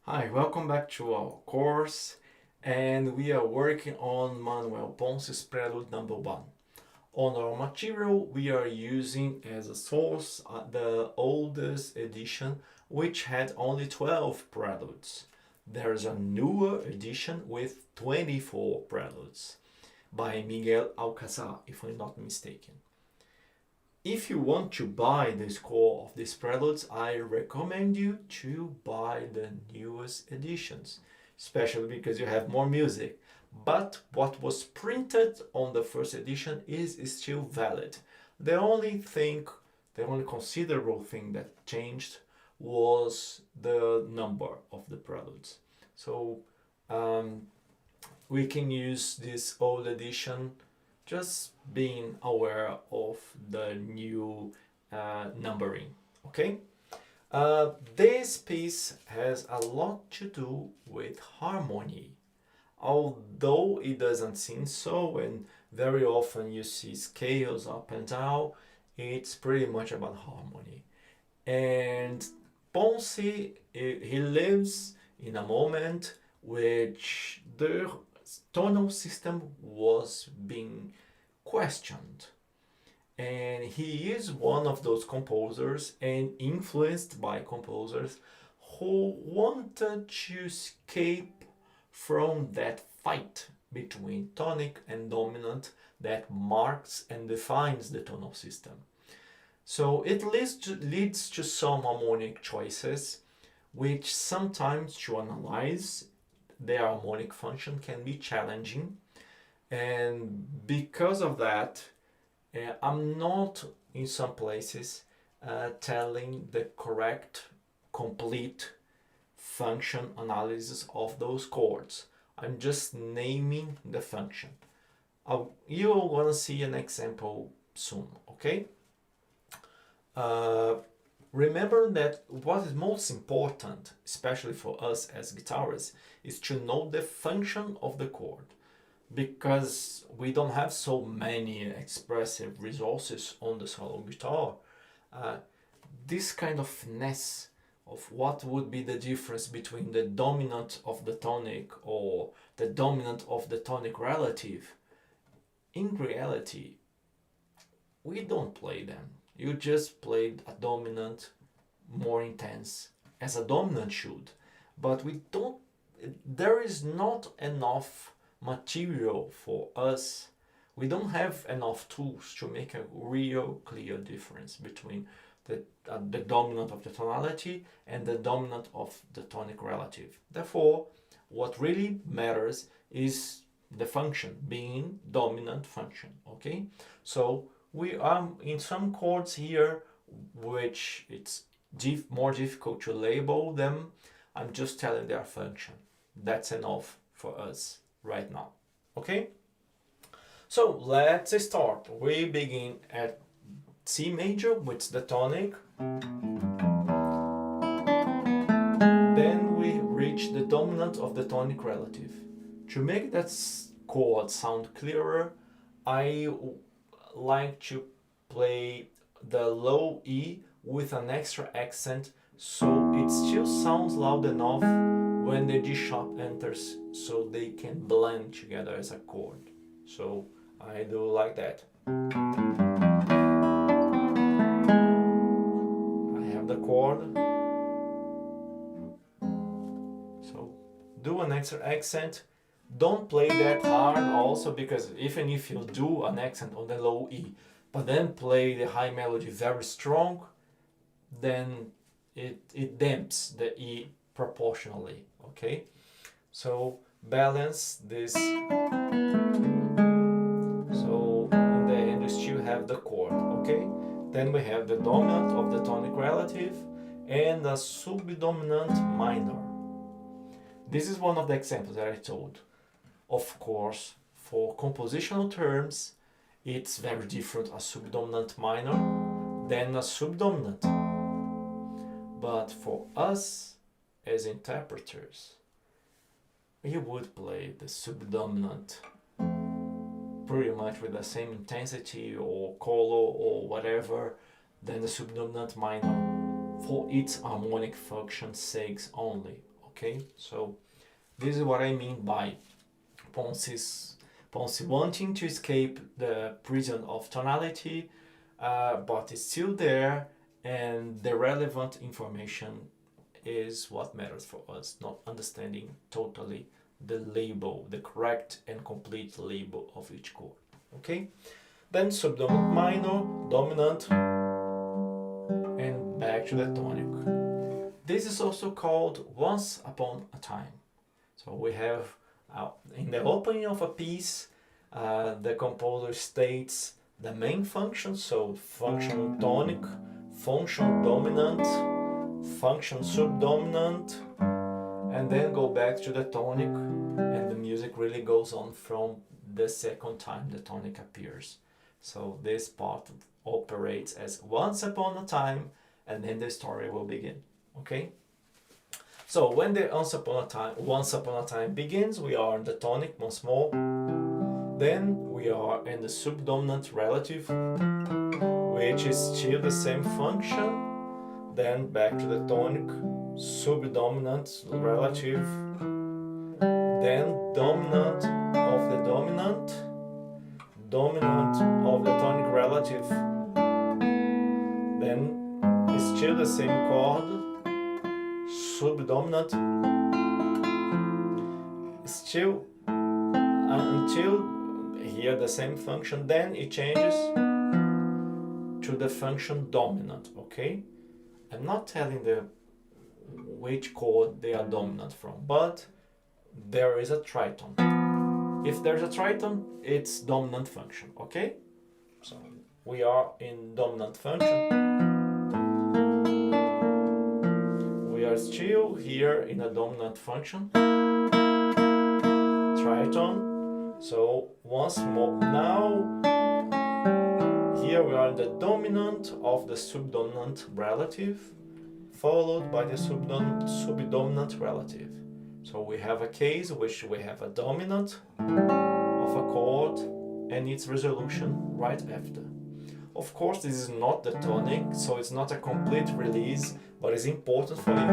Hi, welcome back to our course, and we are working on Manuel Ponce's Prelude number 1. On our material, we are using as a source the oldest edition, which had only 12 preludes. There's a newer edition with 24 preludes by Miguel Alcazar, if I'm not mistaken. If you want to buy the score of these preludes, I recommend you to buy the newest editions, especially because you have more music. But what was printed on the first edition is still valid. The only considerable thing that changed was the number of the preludes. So we can use this old edition just being aware of the new numbering, okay? This piece has a lot to do with harmony, although it doesn't seem so, and very often you see scales up and down. It's pretty much about harmony. And Ponce, he lives in a moment which the tonal system was being questioned. And he is one of those composers and influenced by composers who wanted to escape from that fight between tonic and dominant that marks and defines the tonal system. So it leads to some harmonic choices, which sometimes to analyze their harmonic function can be challenging. And because of that, I'm not in some places telling the correct, complete function analysis of those chords. I'm just naming the function. You're gonna see an example soon, okay? Remember that what is most important, especially for us as guitarists, is to know the function of the chord, because we don't have so many expressive resources on the solo guitar. This kind of finesse of what would be the difference between the dominant of the tonic or the dominant of the tonic relative, in reality, we don't play them. You just played a dominant more intense, as a dominant should, but we don't, there is not enough material for us. We don't have enough tools to make a real clear difference between the dominant of the tonality and the dominant of the tonic relative. Therefore, what really matters is the function being dominant function, okay? So we are in some chords here which it's more difficult to label them. I'm just telling their function. That's enough for us right now, okay? So let's start. We begin at C major with the tonic. Then we reach the dominant of the tonic relative. To make that chord sound clearer, I like to play the low E with an extra accent so it still sounds loud enough when the G sharp enters so they can blend together as a chord. So I do like that. I have the chord. So do an extra accent. Don't play that hard also, because even if you do an accent on the low E, but then play the high melody very strong, then it damps the E proportionally, okay? So balance this. So in the end you still have the chord, okay? Then we have the dominant of the tonic relative and the subdominant minor. This is one of the examples that I told. Of course, for compositional terms, it's very different a subdominant minor than a subdominant. But for us as interpreters, we would play the subdominant pretty much with the same intensity or color or whatever than the subdominant minor for its harmonic function sakes only, Okay, so this is what I mean by Ponce wanting to escape the prison of tonality, but it's still there, and the relevant information is what matters for us, not understanding totally the label, the correct and complete label of each chord. Okay? Then subdominant minor, dominant, and back to the tonic. This is also called once upon a time. So we have in the opening of a piece, the composer states the main function, so function tonic, function dominant, function subdominant, and then go back to the tonic, and the music really goes on from the second time the tonic appears. So this part operates as once upon a time, and then the story will begin. Okay? So when the once upon a time begins, we are in the tonic once more. Then we are in the subdominant relative, which is still the same function. Then back to the tonic, subdominant relative, then dominant of the dominant, dominant of the tonic relative, then it's still the same chord, subdominant, still until here the same function, then it changes to the function dominant. Okay, I'm not telling which chord they are dominant from, but there is a triton. If there's a triton, it's dominant function. Okay, so we are in dominant function. We are still here in a dominant function, triton. So once more, now here we are in the dominant of the subdominant relative, followed by the subdominant relative. So we have a case which we have a dominant of a chord and its resolution right after. Of course, this is not the tonic, so it's not a complete release, but it's important for you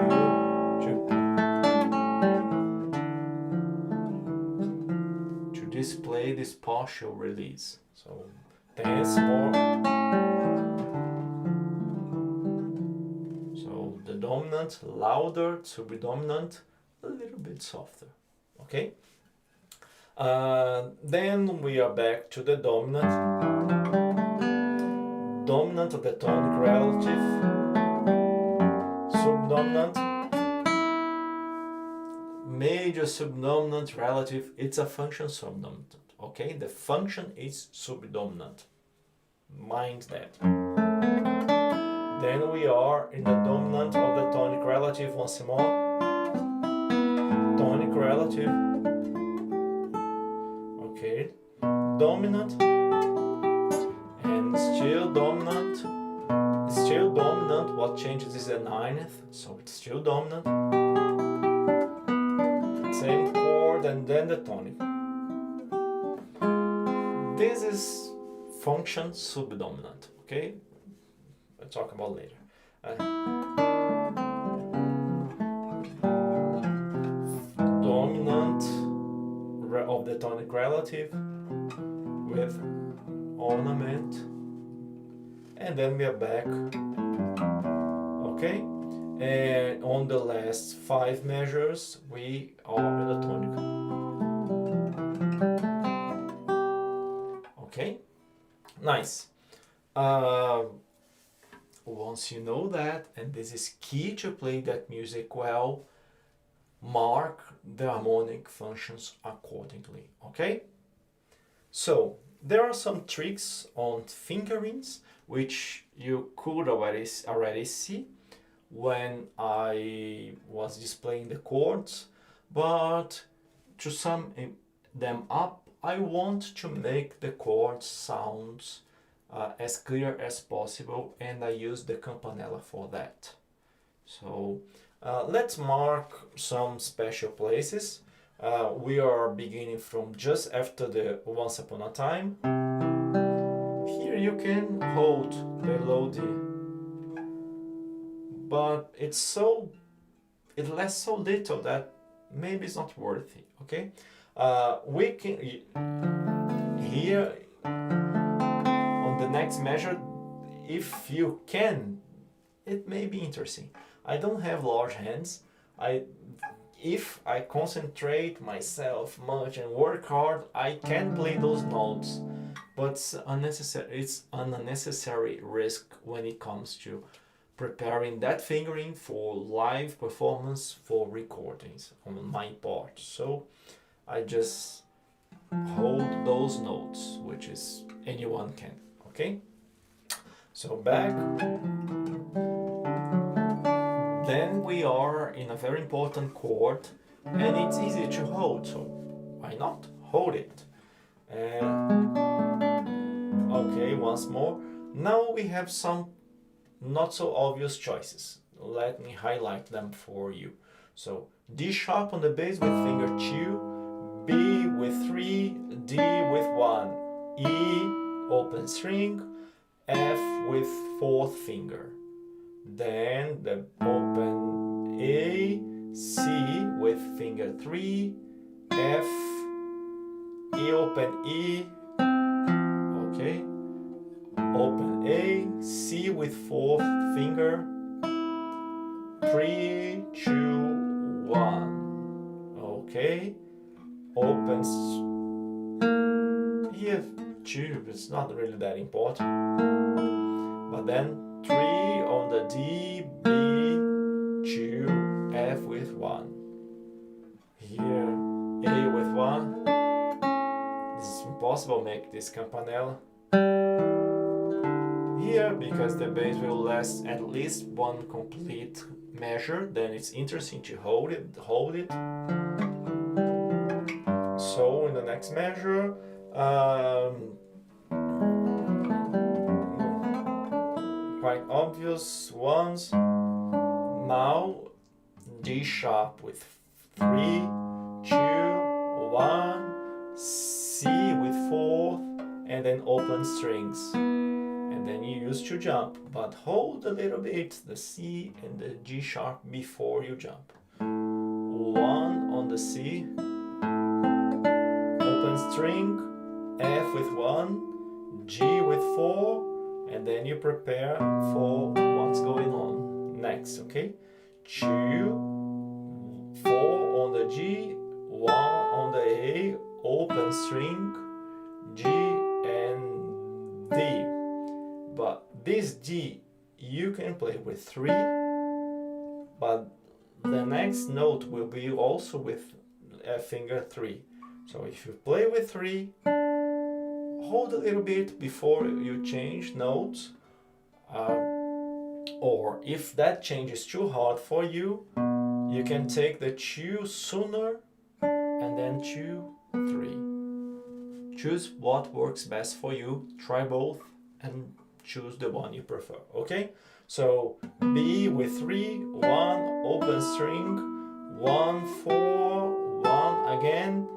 to display this partial release. So there's more. So the dominant louder, subdominant a little bit softer. Okay. Then we are back to the dominant of the tonic relative, subdominant, major subdominant relative. It's a function subdominant. Okay, the function is subdominant. Mind that. Then we are in the dominant of the tonic relative once more. Tonic relative. Okay, dominant. And still dominant. Still dominant. What changes is the ninth, so it's still dominant. Same chord, and then the tonic. This is function subdominant. Okay, we'll talk about later. Dominant of the tonic relative with ornament, and then we are back. Okay, and on the last 5 measures we are in the tonic. Okay, nice. Once you know that, and this is key to play that music well, mark the harmonic functions accordingly. Okay, so there are some tricks on fingerings which you could already see when I was displaying the chords, but to sum them up, I want to make the chord sounds as clear as possible, and I use the campanella for that. So let's mark some special places. We are beginning from just after the once upon a time. Here you can hold the melody, but it's so it lasts so little that maybe it's not worth it. Okay, we can here on the next measure, if you can, it may be interesting. I don't have large hands. If I concentrate myself much and work hard, I can play those notes, but it's an unnecessary risk when it comes to preparing that fingering for live performance, for recordings on my part. So I just hold those notes, which is anyone can. Okay, so back. Then we are in a very important chord, and it's easy to hold, so why not hold it? And okay, once more. Now we have some not so obvious choices. Let me highlight them for you. So D sharp on the bass with finger 2, B with 3, D with 1, E open string, F with 4th finger. Then the open A, C with finger 3, F, E open E, okay, open A, C with 4th finger, 3, 2, 1, okay, opens, here 2 is not really that important, but then 3 on the D, B, 2, F with 1. Here, A with 1. It's impossible to make this campanella. Here, because the bass will last at least one complete measure, then it's interesting to hold it. So in the next measure, quite obvious ones. Now D sharp with 3, 2, 1, C with 4th, and then open strings. And then you use to jump, but hold a little bit the C and the G sharp before you jump. 1 on the C, open string, F with 1, G with 4, and then you prepare for what's going on next, okay? 2, 4 on the G, 1 on the A, open string, G and D. But this D you can play with 3, but the next note will be also with finger 3. So if you play with 3, hold a little bit before you change notes, or if that change is too hard for you, you can take the 2 sooner and then 2, 3. Choose what works best for you, try both and choose the one you prefer, okay? So B with 3, 1, open string, 1, 4, 1 again.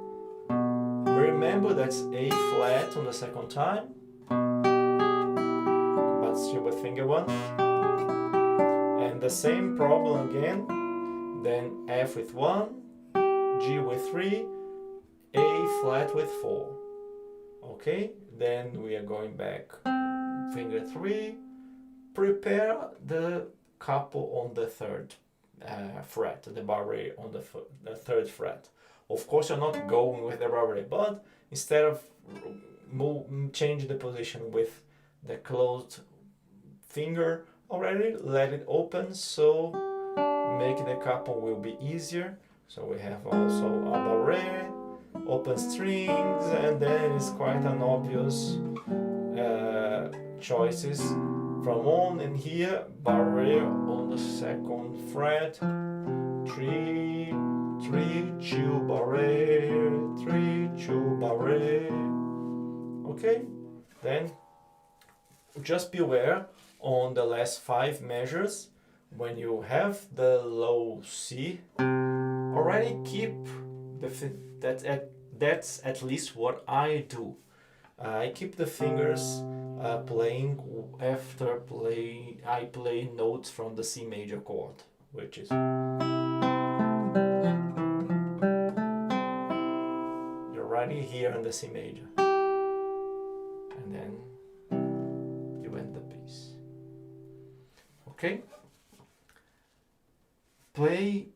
Remember that's A flat on the second time, but still with finger 1. And the same problem again, then F with 1, G with 3, A flat with 4. Okay, then we are going back, finger 3, prepare the capo on the 3rd fret, the barre on the 3rd fret. Of course you're not going with the barre, but instead of changing the position with the closed finger already, let it open, so making the capo will be easier. So we have also a barre, open strings, and then it's quite an obvious choices from on and here, barre on the 2nd fret, 3, 3, 2 barre, 3, 2 barre. Okay, then just beware on the last 5 measures, when you have the low C, already keep that's at least what I do. I keep the fingers playing after I play notes from the C major chord, which is here on the C major. And then you end the piece. Okay? Pay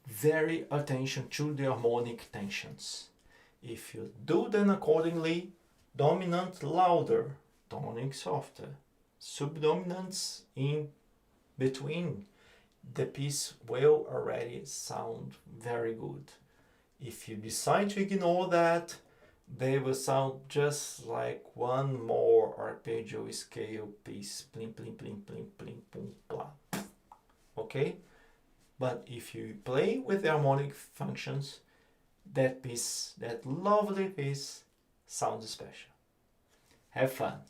very attention to the harmonic tensions. If you do them accordingly, dominant louder, tonic softer, subdominants in between, the piece will already sound very good. If you decide to ignore that, they will sound just like one more arpeggio scale piece. Plim, plim, plim, plim, plim, pum, blah. Okay? But if you play with the harmonic functions, that piece, that lovely piece, sounds special. Have fun.